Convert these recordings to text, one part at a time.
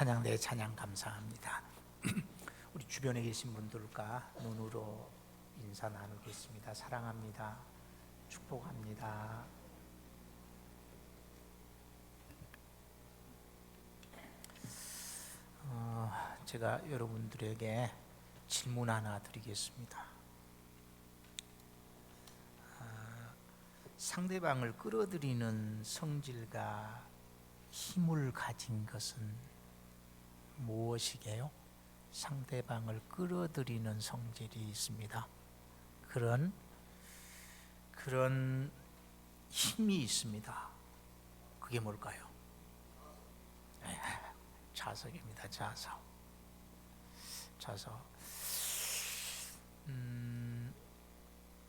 찬양 내 찬양 감사합니다. 우리 주변에 계신 분들과 눈으로 인사 나누겠습니다. 사랑합니다. 축복합니다. 제가 여러분들에게 질문 하나 드리겠습니다. 상대방을 끌어들이는 성질과 힘을 가진 것은 무엇이게요? 상대방을 끌어들이는 성질이 있습니다. 그런 힘이 있습니다. 그게 뭘까요? 자석입니다. 자석.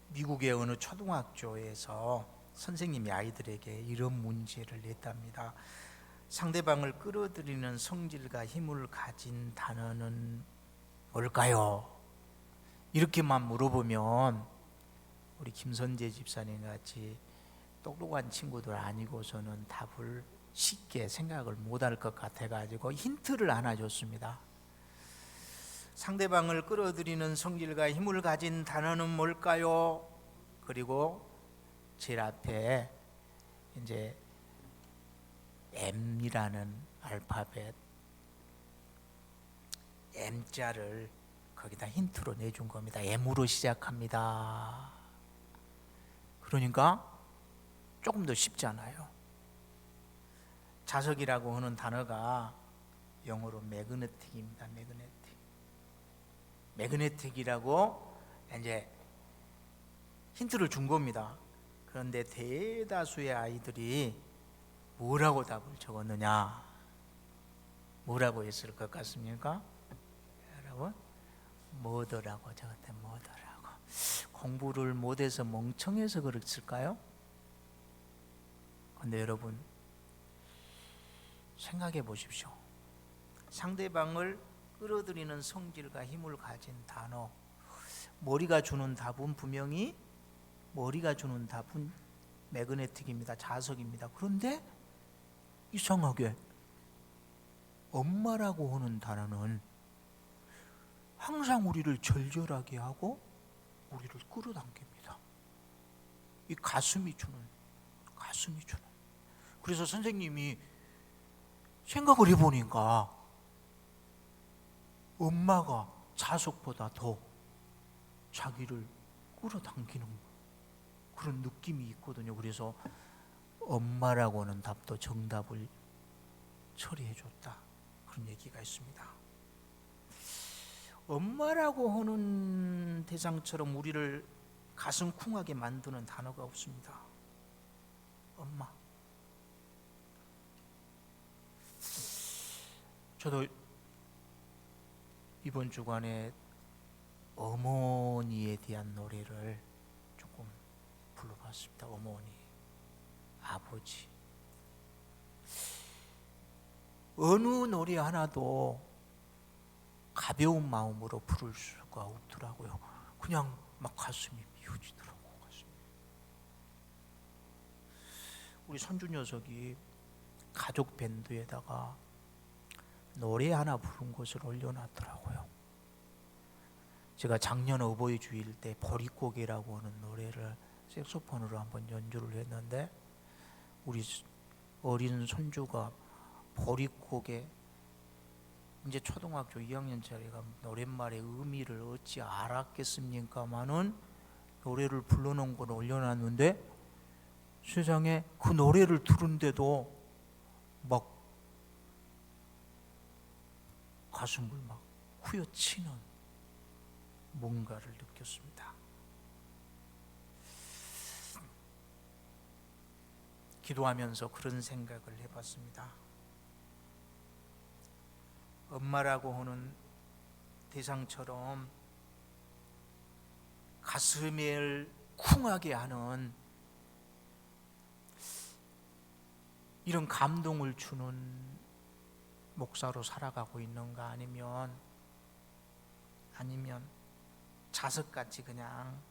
미국의 어느 초등학교에서 선생님이 아이들에게 이런 문제를 냈답니다. 상대방을 끌어들이는 성질과 힘을 가진 단어는 뭘까요? 이렇게만 물어보면 우리 김선재 집사님 같이 똑똑한 친구들 아니고서는 답을 쉽게 생각을 못할 것 같아가지고 힌트를 하나 줬습니다. 상대방을 끌어들이는 성질과 힘을 가진 단어는 뭘까요? 그리고 제일 앞에 이제 M이라는 알파벳 M자를 거기다 힌트로 내준 겁니다. M으로 시작합니다. 그러니까 조금 더 쉽잖아요. 자석이라고 하는 단어가 영어로 매그네틱입니다. 매그네틱이라고 이제 힌트를 준 겁니다. 그런데 대다수의 아이들이 뭐라고 답을 적었느냐? 뭐라고 했을 것 같습니까? 여러분, 뭐더라고 적었대. 뭐더라고. 공부를 못해서 멍청해서 그랬을까요? 근데 여러분 생각해 보십시오. 상대방을 끌어들이는 성질과 힘을 가진 단어, 머리가 주는 답은 분명히 매그네틱입니다. 자석입니다. 그런데 이상하게 엄마라고 하는 단어는 항상 우리를 절절하게 하고 우리를 끌어당깁니다. 이 가슴이 주는. 그래서 선생님이 생각을 해보니까 엄마가 자석보다 더 자기를 끌어당기는 그런 느낌이 있거든요. 그래서 엄마라고 하는 답도 정답을 처리해줬다. 그런 얘기가 있습니다. 엄마라고 하는 대상처럼 우리를 가슴 쿵하게 만드는 단어가 없습니다. 엄마. 저도 이번 주간에 어머니에 대한 노래를 조금 불러봤습니다. 어머니, 아버지. 어느 노래 하나도 가벼운 마음으로 부를 수가 없더라고요. 그냥 막 가슴이 미어지더라고요. 우리 손주 녀석이 가족 밴드에다가 노래 하나 부른 것을 올려놨더라고요. 제가 작년 어버이 주일 때 보릿고개라고 하는 노래를 색소폰으로 한번 연주를 했는데 우리 어린 손주가 보릿고개, 이제 초등학교 2학년짜리가 노랫말의 의미를 어찌 알았겠습니까마는 노래를 불러놓은 걸 올려놨는데 세상에 그 노래를 들은데도 막 가슴을 막 후려치는 뭔가를 느꼈습니다. 기도하면서 그런 생각을 해봤습니다. 엄마라고 하는 대상처럼 가슴을 쿵하게 하는 이런 감동을 주는 목사로 살아가고 있는가, 아니면 자석같이 그냥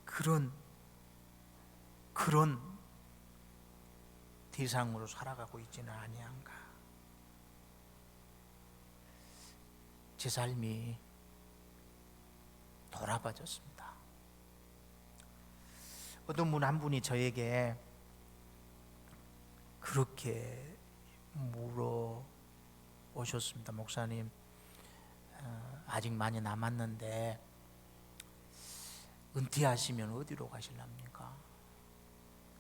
그런 대상으로 살아가고 있지는 아니한가. 제 삶이 돌아봐졌습니다. 어떤 분 한 분이 저에게 그렇게 물어오셨습니다. 목사님, 아직 많이 남았는데 은퇴하시면 어디로 가실랍니까?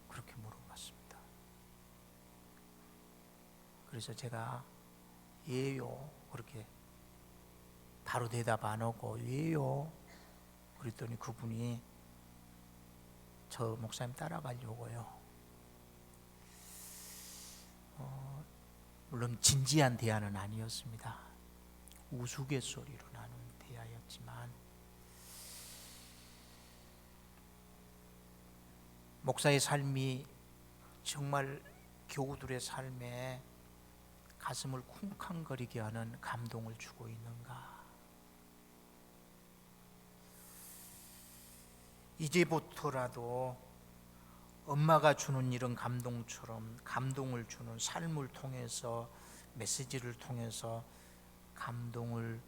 그렇게 물어봤습니다. 그래서 제가 예요, 그렇게 바로 대답 안 하고 예요 그랬더니 그분이 저 목사님 따라가려고요. 물론 진지한 대화는 아니었습니다. 우스갯소리로 나눈 대화였지만, 목사의 삶이 정말 교우들의 삶에 가슴을 쿵쾅거리게 하는 감동을 주고 있는가. 이제부터라도 엄마가 주는 이런 감동처럼 감동을 주는 삶을 통해서, 메시지를 통해서 감동을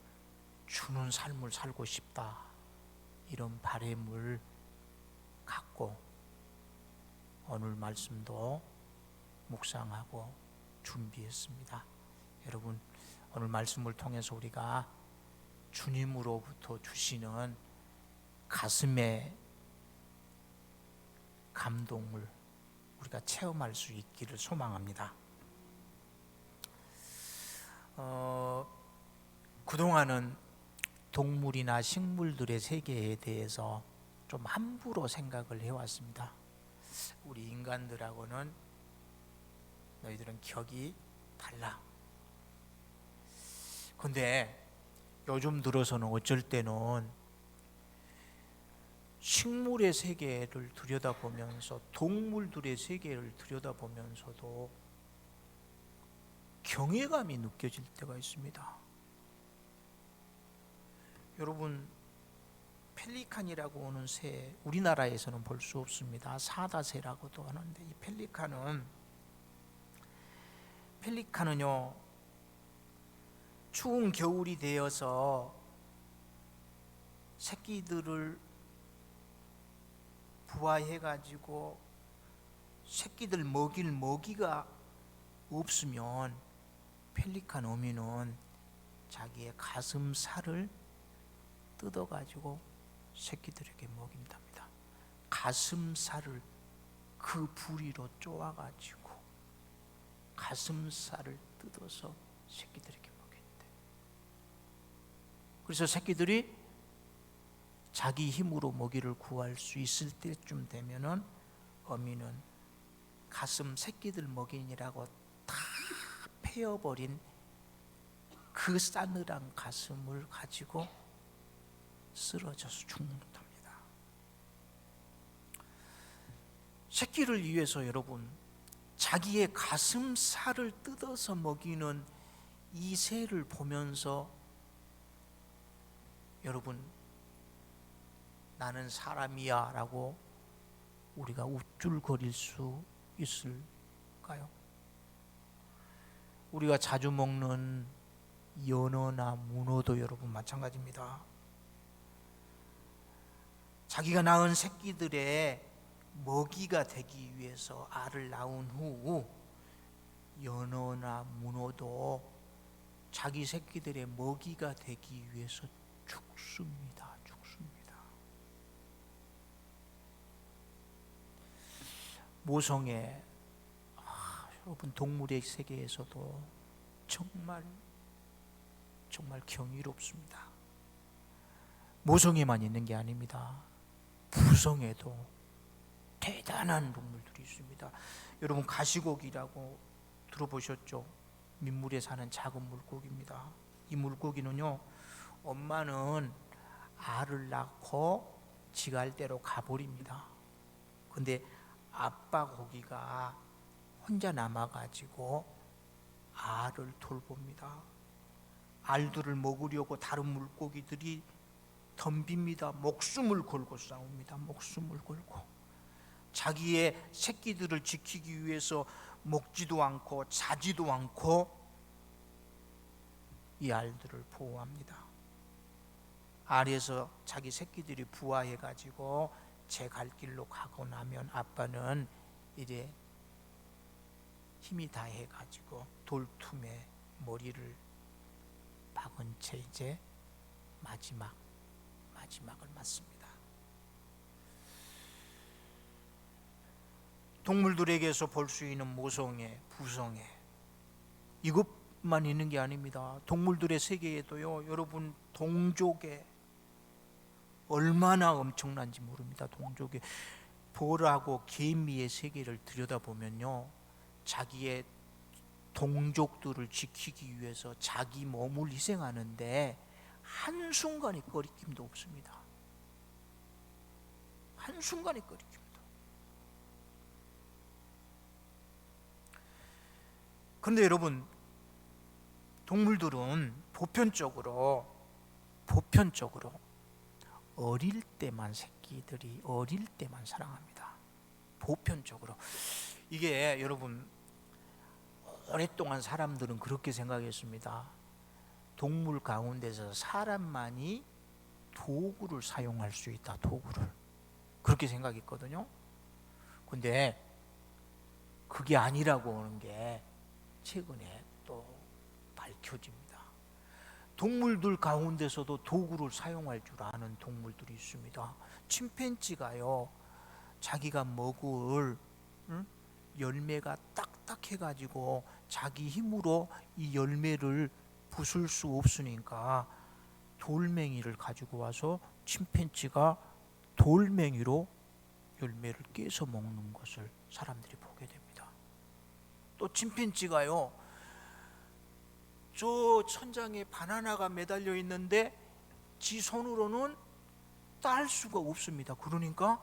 주는 삶을 살고 싶다, 이런 바람을 갖고 오늘 말씀도 묵상하고 준비했습니다. 여러분, 오늘 말씀을 통해서 우리가 주님으로부터 주시는 가슴의 감동을 우리가 체험할 수 있기를 소망합니다. 그동안은 동물이나 식물들의 세계에 대해서 좀 함부로 생각을 해왔습니다. 우리 인간들하고는 너희들은 격이 달라. 근데 요즘 들어서는 어쩔 때는 식물의 세계를 들여다보면서, 동물들의 세계를 들여다보면서도 경외감이 느껴질 때가 있습니다. 여러분, 펠리칸이라고 하는 새, 우리나라에서는 볼 수 없습니다. 사다새라고도 하는데, 이 펠리칸은요, 추운 겨울이 되어서 새끼들을 부화해가지고 새끼들 먹일 먹이가 없으면 펠리칸 어미는 자기의 가슴살을 뜯어가지고 새끼들에게 먹인답니다. 가슴살을 그 부리로 쪼아가지고 가슴살을 뜯어서 새끼들에게 먹인대. 그래서 새끼들이 자기 힘으로 먹이를 구할 수 있을 때쯤 되면은 어미는 가슴, 새끼들 먹이느라고 다 패어버린 그 싸늘한 가슴을 가지고 쓰러져서 죽는답니다. 새끼를 위해서 여러분, 자기의 가슴살을 뜯어서 먹이는 이 새를 보면서 여러분, 나는 사람이야 라고 우리가 우쭐거릴 수 있을까요? 우리가 자주 먹는 연어나 문어도 여러분 마찬가지입니다. 자기가 낳은 새끼들의 먹이가 되기 위해서 알을 낳은 후 연어나 문어도 자기 새끼들의 먹이가 되기 위해서 죽습니다. 모성애, 여러분, 동물의 세계에서도 정말 경이롭습니다. 모성애만 있는 게 아닙니다. 부성애도 대단한 동물들이 있습니다. 여러분, 가시고기라고 들어보셨죠? 민물에 사는 작은 물고기입니다. 이 물고기는요, 엄마는 알을 낳고 지가 할 대로 가버립니다. 근데 아빠 고기가 혼자 남아가지고 알을 돌봅니다. 알들을 먹으려고 다른 물고기들이 덤빕니다. 목숨을 걸고 싸웁니다. 목숨을 걸고. 자기의 새끼들을 지키기 위해서 먹지도 않고 자지도 않고 이 알들을 보호합니다. 알에서 자기 새끼들이 부화해 가지고 제 갈 길로 가고 나면 아빠는 이제 힘이 다해 가지고 돌툼에 머리를 박은 채 이제 마지막을 맞습니다. 동물들에게서 볼 수 있는 모성애, 부성애, 이것만 있는 게 아닙니다. 동물들의 세계에도요, 여러분, 동족애 얼마나 엄청난지 모릅니다. 동족애, 벌하고 개미의 세계를 들여다보면요, 자기의 동족들을 지키기 위해서 자기 몸을 희생하는데 한순간의 꺼리낌도 없습니다. 한순간의 꺼리낌도. 그런데 여러분, 동물들은 보편적으로 어릴 때만, 새끼들이 어릴 때만 사랑합니다. 보편적으로. 이게 여러분, 오랫동안 사람들은 그렇게 생각했습니다. 동물 가운데서 사람만이 도구를 사용할 수 있다. 도구를. 그렇게 생각했거든요. 근데 그게 아니라고 하는 게 최근에 또 밝혀집니다. 동물들 가운데서도 도구를 사용할 줄 아는 동물들이 있습니다. 침팬지가요, 자기가 먹을 열매가 딱딱해가지고 자기 힘으로 이 열매를 부술 수 없으니까 돌멩이를 가지고 와서 침팬지가 돌멩이로 열매를 깨서 먹는 것을 사람들이 보게 됩니다. 또 침팬지가요, 저 천장에 바나나가 매달려 있는데 지 손으로는 딸 수가 없습니다. 그러니까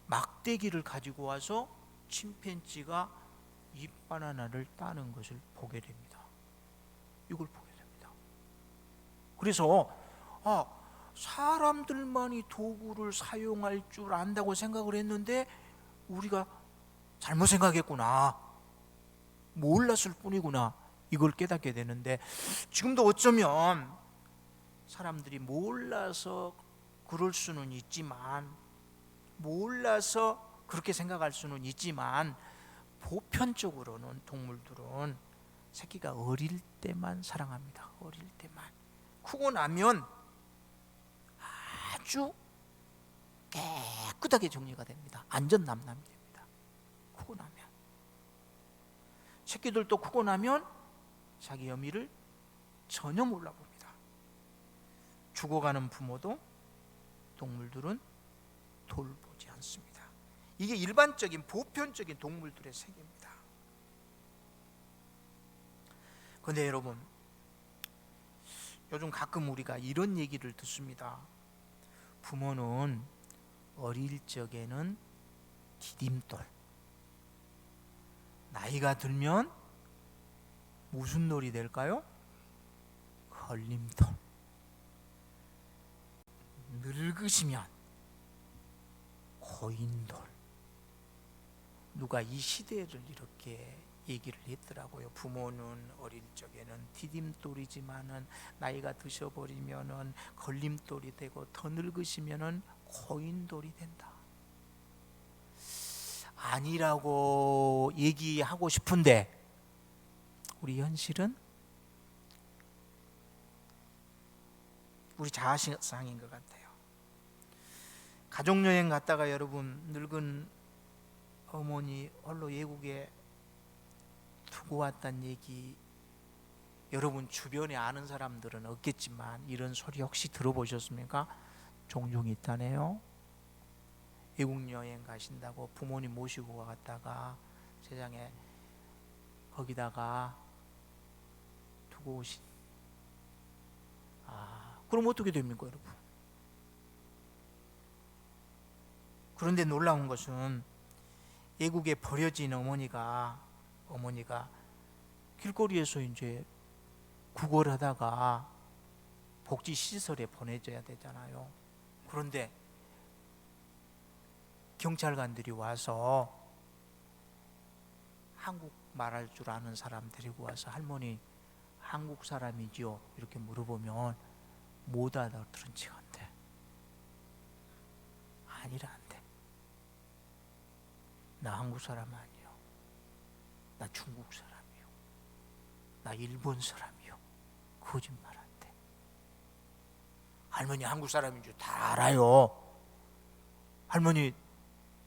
막대기를 가지고 와서 침팬지가 이 바나나를 따는 것을 보게 됩니다. 이걸 보게 됩니다. 그래서 사람들만이 도구를 사용할 줄 안다고 생각을 했는데 우리가 잘못 생각했구나, 몰랐을 뿐이구나, 이걸 깨닫게 되는데, 지금도 어쩌면 사람들이 몰라서 그럴 수는 있지만, 몰라서 그렇게 생각할 수는 있지만, 보편적으로는 동물들은 새끼가 어릴 때만 사랑합니다. 어릴 때만. 크고 나면 아주 깨끗하게 정리가 됩니다. 안전남남이 됩니다. 크고 나면. 새끼들도 크고 나면 자기 어미를 전혀 몰라봅니다. 죽어가는 부모도 동물들은 돌보지 않습니다. 이게 일반적인 보편적인 동물들의 세계입니다. 그런데 여러분, 요즘 가끔 우리가 이런 얘기를 듣습니다. 부모는 어릴 적에는 디딤돌, 나이가 들면 무슨 돌이 될까요? 걸림돌, 늙으시면 고인돌. 누가 이 시대를 이렇게 얘기를 했더라고요. 부모는 어릴 적에는 디딤돌이지만은 나이가 드셔버리면은 걸림돌이 되고 더 늙으시면은 고인돌이 된다. 아니라고 얘기하고 싶은데 우리 현실은 우리 자아상인 것 같아요. 가족여행 갔다가 여러분, 늙은 어머니 홀로 외국에 두고 왔다는 얘기, 여러분 주변에 아는 사람들은 없겠지만 이런 소리 혹시 들어보셨습니까? 종종 있다네요. 외국 여행 가신다고 부모님 모시고 갔다가 세상에 거기다가 두고 오신. 그럼 어떻게 됩니까, 여러분? 그런데 놀라운 것은 외국에 버려진 어머니가 길거리에서 이제 구걸하다가 복지시설에 보내줘야 되잖아요. 그런데 경찰관들이 와서 한국 말할 줄 아는 사람 데리고 와서 할머니 한국 사람이지요? 이렇게 물어보면 못 알아들은 척 한대. 아니라는데. 나 한국 사람 아니요. 나 중국 사람이요. 나 일본 사람이요. 거짓말한대. 할머니 한국 사람인 줄 다 알아요. 할머니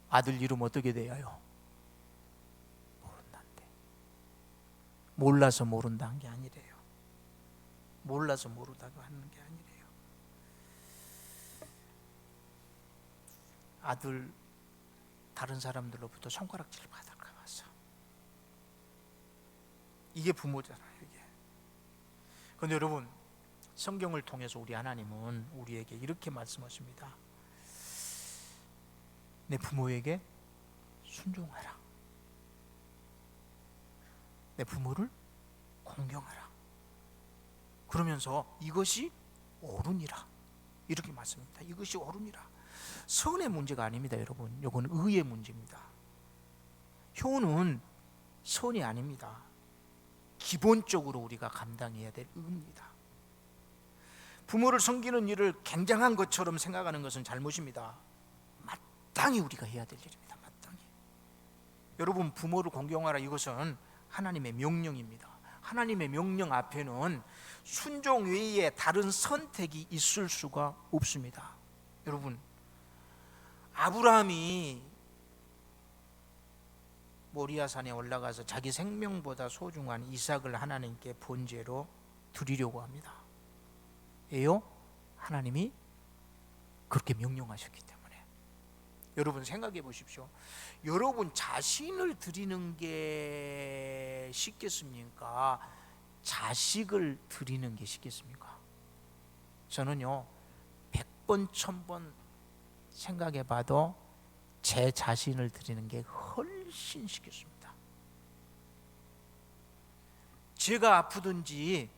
아들 이름 어떻게 돼요? 모른단데. 몰라서 모른다는 게 아니래요. 몰라서 모르다고 하는 게 아니래요. 아들 다른 사람들로부터 손가락질을 받을까 봐서. 이게 부모잖아요. 이게. 그런데 여러분, 성경을 통해서 우리 하나님은 우리에게 이렇게 말씀하십니다. 내 부모에게 순종하라. 내 부모를 공경하라. 그러면서 이것이 옳으니라. 이렇게 말씀합니다. 이것이 옳으니라. 선의 문제가 아닙니다, 여러분. 이건 의의 문제입니다. 효는 선이 아닙니다. 기본적으로 우리가 감당해야 될 의입니다. 부모를 섬기는 일을 굉장한 것처럼 생각하는 것은 잘못입니다. 마땅히 우리가 해야 될 일입니다. 마땅히. 여러분, 부모를 공경하라, 이것은 하나님의 명령입니다. 하나님의 명령 앞에는 순종 외에 다른 선택이 있을 수가 없습니다. 여러분, 아브라함이 모리아산에 올라가서 자기 생명보다 소중한 이삭을 하나님께 번제로 드리려고 합니다. 왜요? 하나님이 그렇게 명령하셨기 때문에. 여러분 생각해 보십시오. 여러분 자신을 드리는 게 쉽겠습니까? 자식을 드리는 게 쉽겠습니까? 저는요 100번 1000번 생각해 봐도 제 자신을 드리는 게 훨씬 쉽겠습니다. 제가 아프든지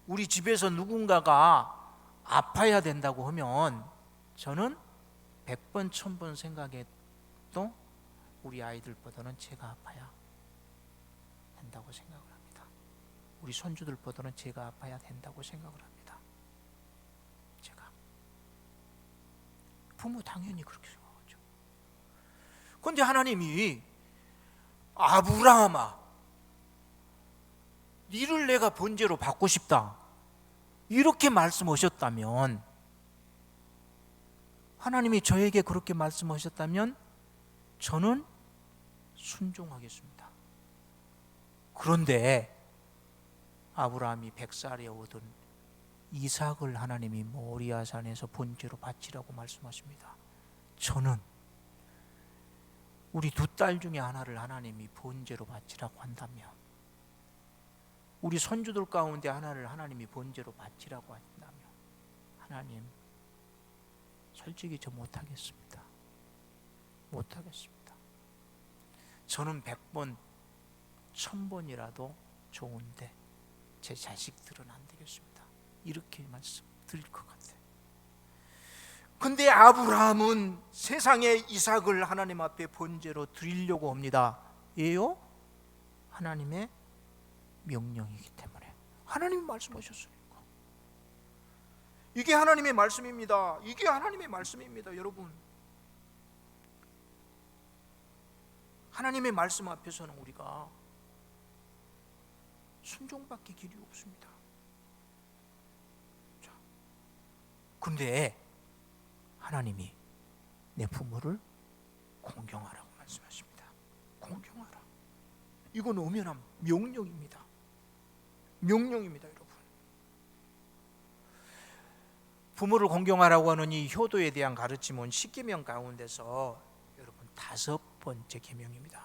우리 집에서 누군가가 아파야 된다고 하면 저는 100번 1000번 생각해도 우리 아이들보다는 제가 아파야 된다고 생각을 합니다. 우리 손주들보다는 제가 아파야 된다고 생각을 합니다. 제가 부모 당연히 그렇게 생각하죠. 그런데 하나님이 아브라함아 니를 내가 번제로 받고 싶다 이렇게 말씀하셨다면, 하나님이 저에게 그렇게 말씀하셨다면 저는 순종하겠습니다. 그런데 아브라함이 100살에 오던 이삭을 하나님이 모리아산에서 번제로 바치라고 말씀하십니다. 저는 우리 두 딸 중에 하나를 하나님이 번제로 바치라고 한다면, 우리 손주들 가운데 하나를 하나님이 번제로 바치라고 한다면, 하나님 솔직히 저 못하겠습니다. 못하겠습니다. 저는 100번 1000번이라도 좋은데 제 자식들은 안 되겠습니다. 이렇게 말씀드릴 것 같아요. 근데 아브라함은 세상에 이삭을 하나님 앞에 번제로 드리려고 합니다. 왜요? 하나님의 명령이기 때문에. 하나님이 말씀하셨으니까. 이게 하나님의 말씀입니다. 이게 하나님의 말씀입니다. 여러분, 하나님의 말씀 앞에서는 우리가 순종밖에 길이 없습니다. 자, 그런데 하나님이 내 부모를 공경하라고 말씀하십니다. 공경하라. 이건 엄연한 명령입니다. 명령입니다, 여러분. 부모를 공경하라고 하는 이 효도에 대한 가르침은 10계명 가운데서 여러분 5번째 계명입니다.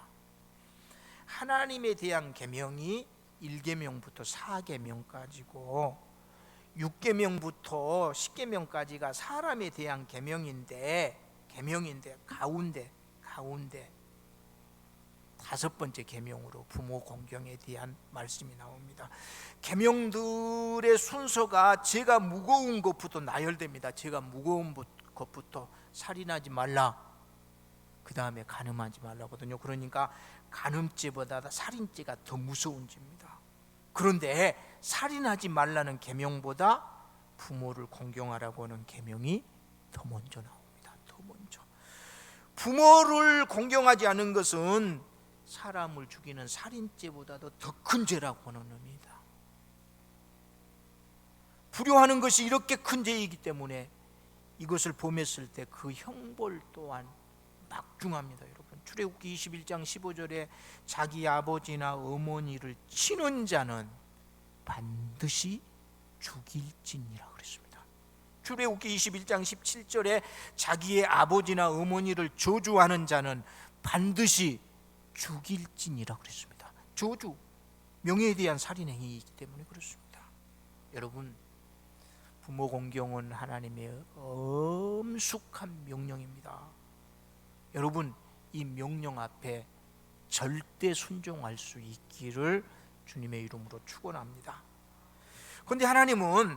하나님에 대한 계명이 1계명부터 4계명까지고 6계명부터 10계명까지가 사람에 대한 계명인데 가운데 5번째 계명으로 부모 공경에 대한 말씀이 나옵니다. 계명들의 순서가 죄가 무거운 것부터 나열됩니다. 죄가 무거운 것부터 살인하지 말라, 그 다음에 간음하지 말라거든요. 그러니까 간음죄보다 살인죄가 더 무서운 죄입니다. 그런데 살인하지 말라는 계명보다 부모를 공경하라고 하는 계명이 더 먼저 나옵니다. 더 먼저. 부모를 공경하지 않은 것은 사람을 죽이는 살인죄보다도 더 큰 죄라고 하는 의미입니다. 불효하는 것이 이렇게 큰 죄이기 때문에 이것을 범했을 때 그 형벌 또한 막중합니다. 여러분, 출애굽기 21장 15절에 자기 아버지나 어머니를 치는 자는 반드시 죽일지니라 그랬습니다. 출애굽기 21장 17절에 자기의 아버지나 어머니를 저주하는 자는 반드시 죽일지니라 그랬습니다. 저주, 명예에 대한 살인 행위이기 때문에 그렇습니다. 여러분, 부모 공경은 하나님의 엄숙한 명령입니다. 여러분, 이 명령 앞에 절대 순종할 수 있기를 주님의 이름으로 축원합니다. 그런데 하나님은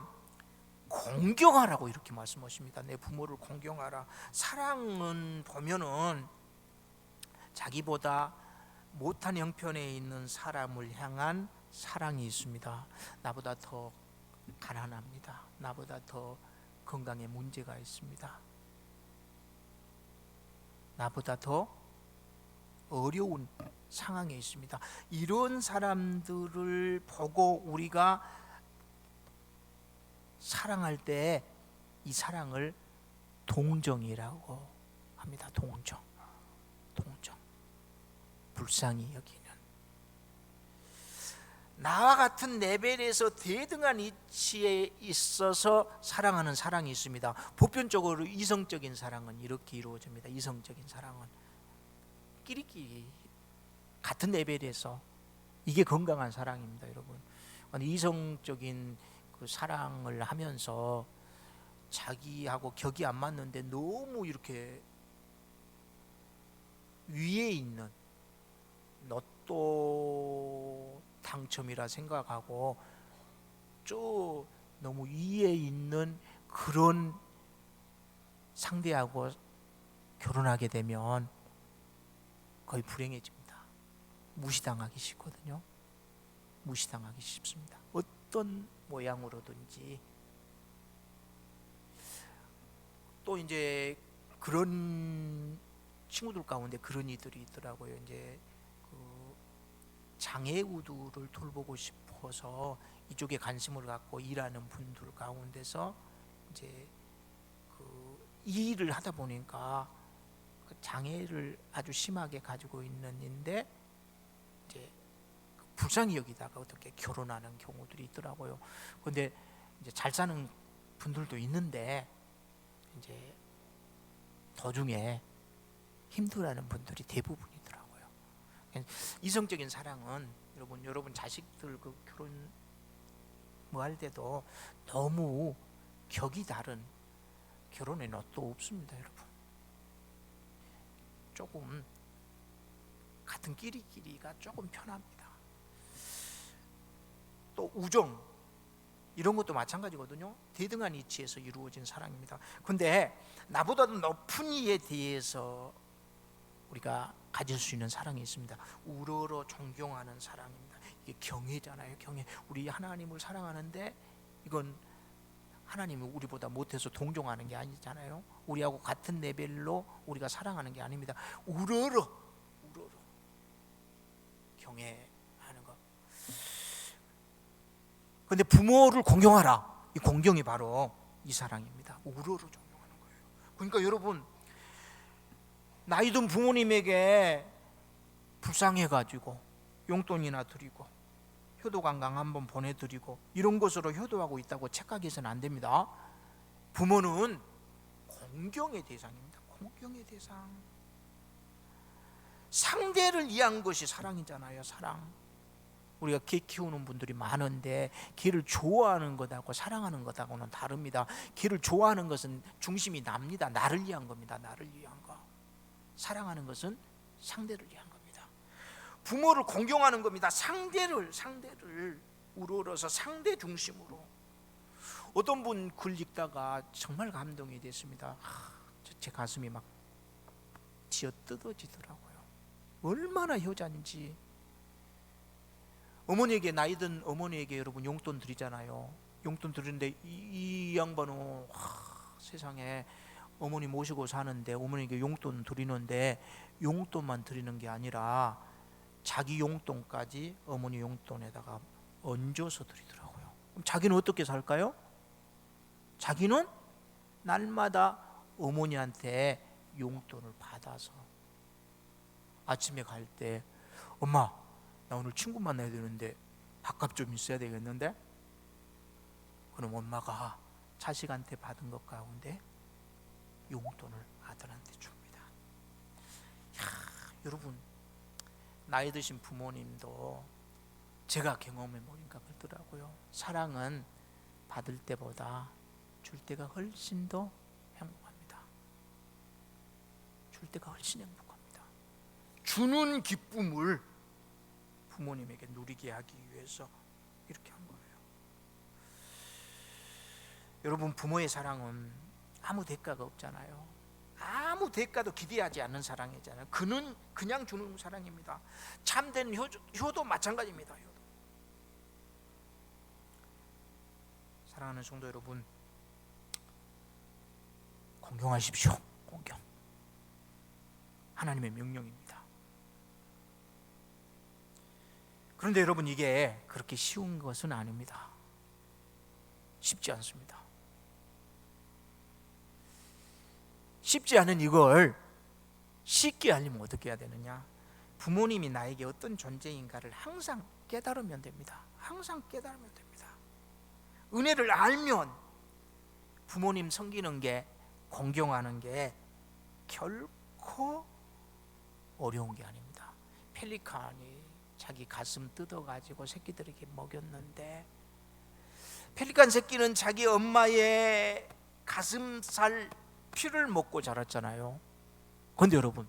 공경하라고 이렇게 말씀하십니다. 내 부모를 공경하라. 사랑은 보면은 자기보다 못한 형편에 있는 사람을 향한 사랑이 있습니다. 나보다 더 가난합니다. 나보다 더 건강에 문제가 있습니다. 나보다 더 어려운 상황에 있습니다. 이런 사람들을 보고 우리가 사랑할 때 이 사랑을 동정이라고 합니다. 동정. 불쌍히 여기는, 나와 같은 레벨에서 대등한 위치에 있어서 사랑하는 사랑이 있습니다. 보편적으로 이성적인 사랑은 이렇게 이루어집니다. 이성적인 사랑은 끼리끼리 같은 레벨에서, 이게 건강한 사랑입니다. 여러분, 이성적인 그 사랑을 하면서 자기하고 격이 안 맞는데 너무 이렇게 위에 있는, 너 또 당첨이라 생각하고 저 너무 위에 있는 그런 상대하고 결혼하게 되면 거의 불행해집니다. 무시당하기 쉽거든요. 무시당하기 쉽습니다. 어떤 모양으로든지. 또 이제 그런 친구들 가운데 그런 이들이 있더라고요. 이제 그 장애우들을 돌보고 싶어서 이쪽에 관심을 갖고 일하는 분들 가운데서 이제 그 일을 하다 보니까 그 장애를 아주 심하게 가지고 있는데 이제 불쌍히 여기다가 어떻게 결혼하는 경우들이 있더라고요. 그런데 이제 잘 사는 분들도 있는데 이제 도중에 힘들어하는 분들이 대부분이더라고요. 이성적인 사랑은 여러분 자식들 그 결혼 뭐 할 때도 너무 격이 다른 결혼에는 또 없습니다. 여러분, 조금 같은 끼리끼리가 조금 편합니다. 또 우정, 이런 것도 마찬가지거든요. 대등한 이치에서 이루어진 사랑입니다. 근데 나보다도 높은 이에 대해서 우리가 가질 수 있는 사랑이 있습니다. 우러러 존경하는 사랑입니다. 이게 경애잖아요. 경애. 우리 하나님을 사랑하는데 이건 하나님이 우리보다 못해서 동정하는 게 아니잖아요. 우리하고 같은 레벨로 우리가 사랑하는 게 아닙니다. 우러러 경애하는 것. 그런데 부모를 공경하라. 이 공경이 바로 이 사랑입니다. 우러러 존경하는 거예요. 그러니까 여러분, 나이 든 부모님에게 불쌍해가지고 용돈이나 드리고 효도관광 한번 보내드리고 이런 것으로 효도하고 있다고 착각해서는 안 됩니다. 부모는 공경의 대상입니다. 공경의 대상. 상대를 위한 것이 사랑이잖아요. 사랑. 우리가 개 키우는 분들이 많은데 개를 좋아하는 것하고 사랑하는 것하고는 다릅니다. 개를 좋아하는 것은 중심이 납니다. 나를 위한 겁니다. 나를 위한 거. 사랑하는 것은 상대를 위한 겁니다. 부모를 공경하는 겁니다. 상대를 우러러서 상대 중심으로. 어떤 분 글 읽다가 정말 감동이 됐습니다. 제 가슴이 막 쥐어 뜯어지더라고요. 얼마나 효자인지. 어머니에게, 나이든 어머니에게 여러분 용돈 드리잖아요. 용돈 드리는데 이 양반은 세상에 어머니 모시고 사는데 어머니에게 용돈 드리는데 용돈만 드리는 게 아니라 자기 용돈까지 어머니 용돈에다가 얹어서 드리더라고요. 그럼 자기는 어떻게 살까요? 자기는 날마다 어머니한테 용돈을 받아서 아침에 갈 때 엄마 나 오늘 친구 만나야 되는데 밥값 좀 있어야 되겠는데? 그럼 엄마가 자식한테 받은 것 가운데 용돈을 아들한테 줍니다. 여러분 나이 드신 부모님도 제가 경험해 보니까 그렇더라고요. 사랑은 받을 때보다 줄 때가 훨씬 더 행복합니다. 줄 때가 훨씬 행복합니다. 주는 기쁨을 부모님에게 누리게 하기 위해서 이렇게 한 거예요. 여러분 부모의 사랑은 아무 대가가 없잖아요. 아무 대가도 기대하지 않는 사랑이잖아요. 그는 그냥 주는 사랑입니다. 참된 효도 마찬가지입니다. 효도. 사랑하는 성도 여러분, 공경하십시오. 공경. 하나님의 명령입니다. 그런데 여러분 이게 그렇게 쉬운 것은 아닙니다. 쉽지 않습니다. 쉽지 않은 이걸 쉽게 하려면 어떻게 해야 되느냐? 부모님이 나에게 어떤 존재인가를 항상 깨달으면 됩니다. 항상 깨달으면 됩니다. 은혜를 알면 부모님 섬기는 게, 공경하는 게 결코 어려운 게 아닙니다. 펠리칸이 자기 가슴 뜯어가지고 새끼들에게 먹였는데, 펠리칸 새끼는 자기 엄마의 가슴살 피를 먹고 자랐잖아요. 그런데 여러분,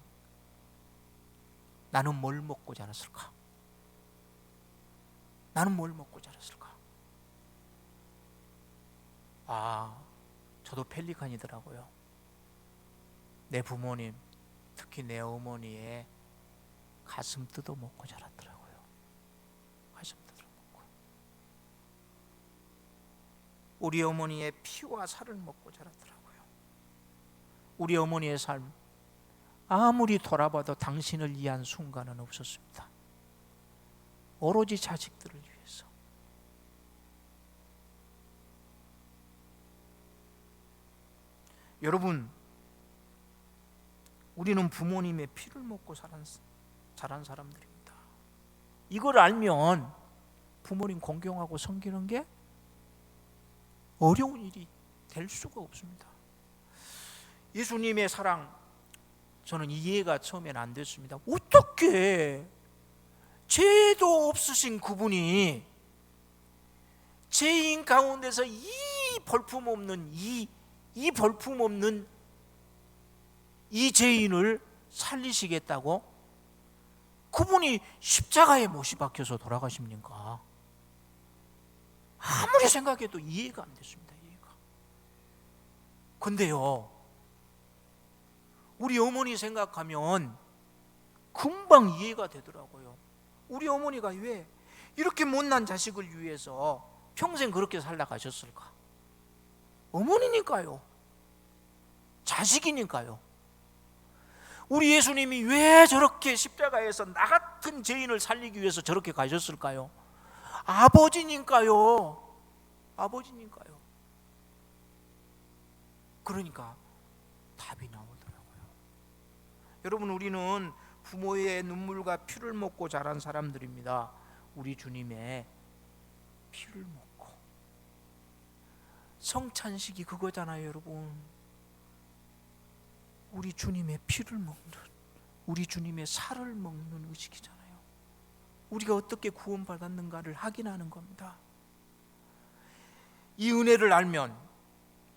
나는 뭘 먹고 자랐을까? 나는 뭘 먹고 자랐을까? 저도 펠리칸이더라고요. 내 부모님, 특히 내 어머니의 가슴 뜯어 먹고 자랐더라고요. 가슴 뜯어 먹고. 우리 어머니의 피와 살을 먹고 자랐더라고요. 우리 어머니의 삶, 아무리 돌아봐도 당신을 위한 순간은 없었습니다. 오로지 자식들을 위해서. 여러분, 우리는 부모님의 피를 먹고 자란 사람들입니다. 이걸 알면 부모님 공경하고 섬기는 게 어려운 일이 될 수가 없습니다. 예수님의 사랑, 저는 이해가 처음엔 안 됐습니다. 어떻게 죄도 없으신 그분이 죄인 가운데서 이 볼품없는 이 죄인을 살리시겠다고 그분이 십자가에 못이 박혀서 돌아가십니까? 아무리 생각해도 이해가 안 됐습니다. 이해가. 근데요, 우리 어머니 생각하면 금방 이해가 되더라고요. 우리 어머니가 왜 이렇게 못난 자식을 위해서 평생 그렇게 살아가셨을까? 어머니니까요. 자식이니까요. 우리 예수님이 왜 저렇게 십자가에서 나 같은 죄인을 살리기 위해서 저렇게 가셨을까요? 아버지니까요. 아버지니까요. 그러니까 답이 나오더라고요. 여러분, 우리는 부모의 눈물과 피를 먹고 자란 사람들입니다. 우리 주님의 피를 먹고. 성찬식이 그거잖아요, 여러분. 우리 주님의 피를 먹는, 우리 주님의 살을 먹는 의식이잖아요. 우리가 어떻게 구원받았는가를 확인하는 겁니다. 이 은혜를 알면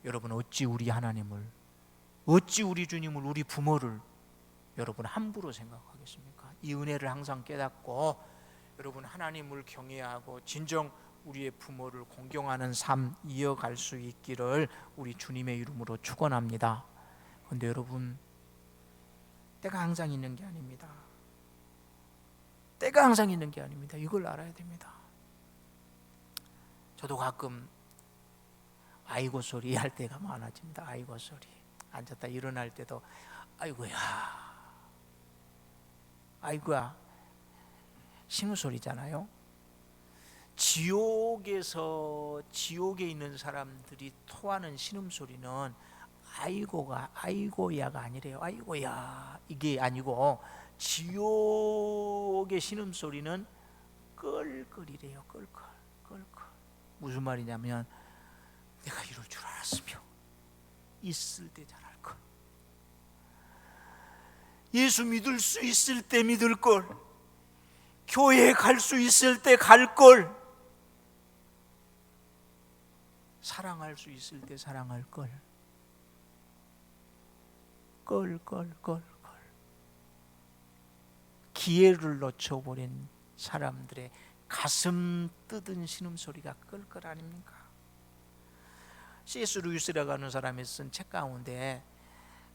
여러분, 어찌 우리 하나님을, 어찌 우리 주님을, 우리 부모를 여러분 함부로 생각하겠습니까? 이 은혜를 항상 깨닫고 여러분 하나님을 경외하고 진정 우리의 부모를 공경하는 삶 이어갈 수 있기를 우리 주님의 이름으로 축원합니다. 그런데 여러분, 때가 항상 있는 게 아닙니다. 때가 항상 있는 게 아닙니다. 이걸 알아야 됩니다. 저도 가끔 아이고 소리 할 때가 많아집니다. 아이고 소리. 앉았다 일어날 때도 아이고야, 아이고야, 신음소리잖아요. 지옥에 있는 사람들이 토하는 신음소리는 아이고야가 아니래요. 아이고야 이게 아니고 지옥의 신음소리는 껄껄이래요. 껄껄. 무슨 말이냐면 내가 이럴 줄 알았으면 있을 때 잘할 걸. 예수 믿을 수 있을 때 믿을 걸. 교회에 갈 수 있을 때 갈 걸. 사랑할 수 있을 때 사랑할 걸. 기회를 놓쳐버린 사람들의 가슴 뜯은 신음소리가 껄껄 아닙니까? C.S. 루이스라고 하는 사람이 쓴 책 가운데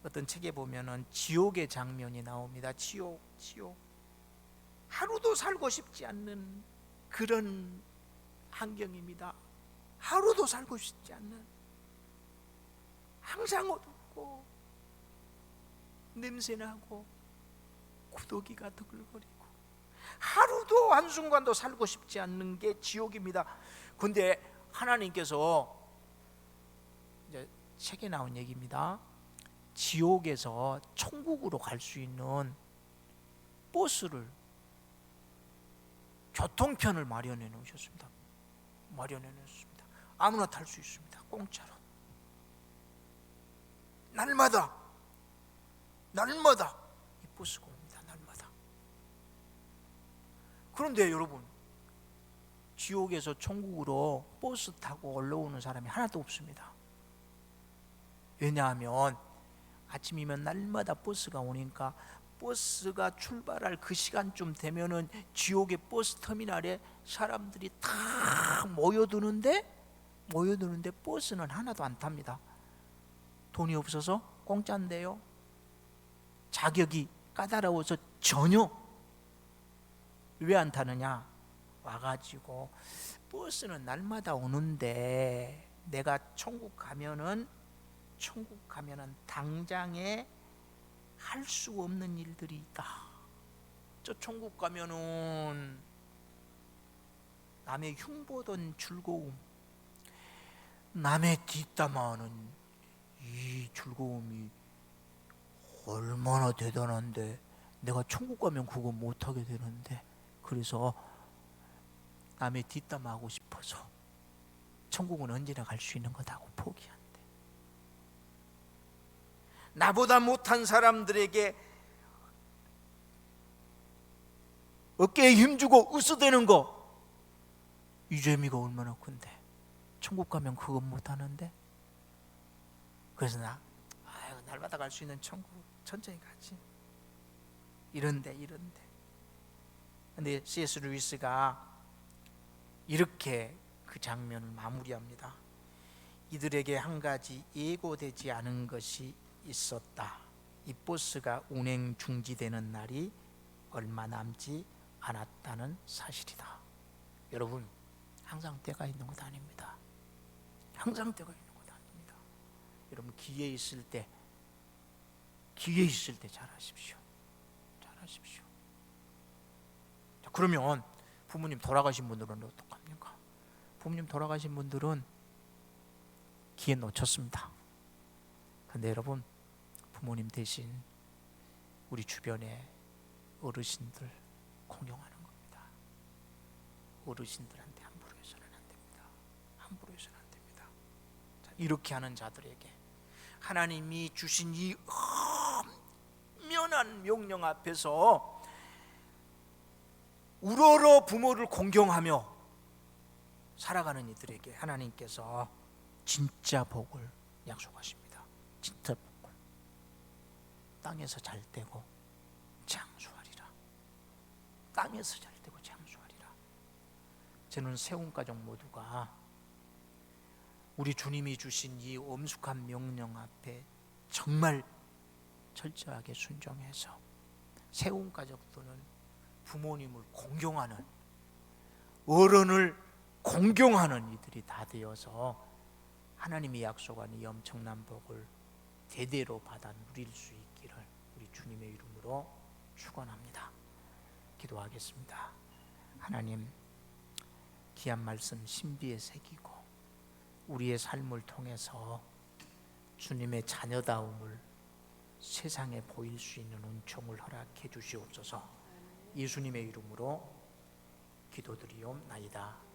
어떤 책에 보면은 지옥의 장면이 나옵니다. 지옥. 하루도 살고 싶지 않는 그런 환경입니다. 하루도 살고 싶지 않는, 항상 어둡고 냄새나고 구더기가 드글거리고 하루도 한순간도 살고 싶지 않는 게 지옥입니다. 그런데 하나님께서 이제 책에 나온 얘기입니다. 지옥에서 천국으로 갈 수 있는 버스를, 교통편을 마련해 놓으셨습니다. 아무나 탈 수 있습니다. 공짜로. 날마다 이 버스가 옵니다. 날마다. 그런데 여러분, 지옥에서 천국으로 버스 타고 올라오는 사람이 하나도 없습니다. 왜냐하면 아침이면 날마다 버스가 오니까 버스가 출발할 그 시간쯤 되면은 지옥의 버스 터미널에 사람들이 다 모여드는데 버스는 하나도 안 탑니다. 돈이 없어서 공짜인데요. 자격이 까다로워서 전혀. 왜 안 타느냐? 와가지고 버스는 날마다 오는데 내가 천국 가면은 당장에 할 수 없는 일들이 있다. 저 천국 가면은 남의 흉보던 즐거움, 남의 뒷담화하는 이 즐거움이 얼마나 대단한데 내가 천국 가면 그거 못하게 되는데, 그래서 남의 뒷담화하고 싶어서 천국은 언제나 갈 수 있는 거다고 포기한대. 나보다 못한 사람들에게 어깨에 힘주고 웃어대는 거, 이 재미가 얼마나 큰데 천국 가면 그건 못하는데. 그래서 날마다 갈 수 있는 천국 천천히 가지, 이런데. 근데 C.S. 루이스가 이렇게 그 장면을 마무리합니다. 이들에게 한 가지 예고되지 않은 것이 있었다. 이 버스가 운행 중지되는 날이 얼마 남지 않았다는 사실이다. 여러분, 항상 때가 있는 것 아닙니다. 항상 때가 있는 것 아닙니다. 여러분, 기회 있을 때 잘하십시오. 자, 그러면 부모님 돌아가신 분들은 어떡합니까? 부모님 돌아가신 분들은 기회 놓쳤습니다. 근데 여러분, 부모님 대신 우리 주변에 어르신들 공경하는 겁니다. 어르신들한테 함부로 해서는 안 됩니다. 자, 이렇게 하는 자들에게 하나님이 주신 이 엄연한 명령 앞에서 우러러 부모를 공경하며 살아가는 이들에게 하나님께서 진짜 복을 약속하십니다. 진짜 복을. 땅에서 잘 되고 장수하리라. 저는 세운가족 모두가 우리 주님이 주신 이 엄숙한 명령 앞에 정말 철저하게 순종해서 세운 가족들은 부모님을 공경하는, 어른을 공경하는 이들이 다 되어서 하나님이 약속한 이 엄청난 복을 대대로 받아 누릴 수 있기를 우리 주님의 이름으로 축원합니다. 기도하겠습니다. 하나님, 귀한 말씀 신비에 새기고 우리의 삶을 통해서 주님의 자녀다움을 세상에 보일 수 있는 은총을 허락해 주시옵소서. 예수님의 이름으로 기도드리옵나이다.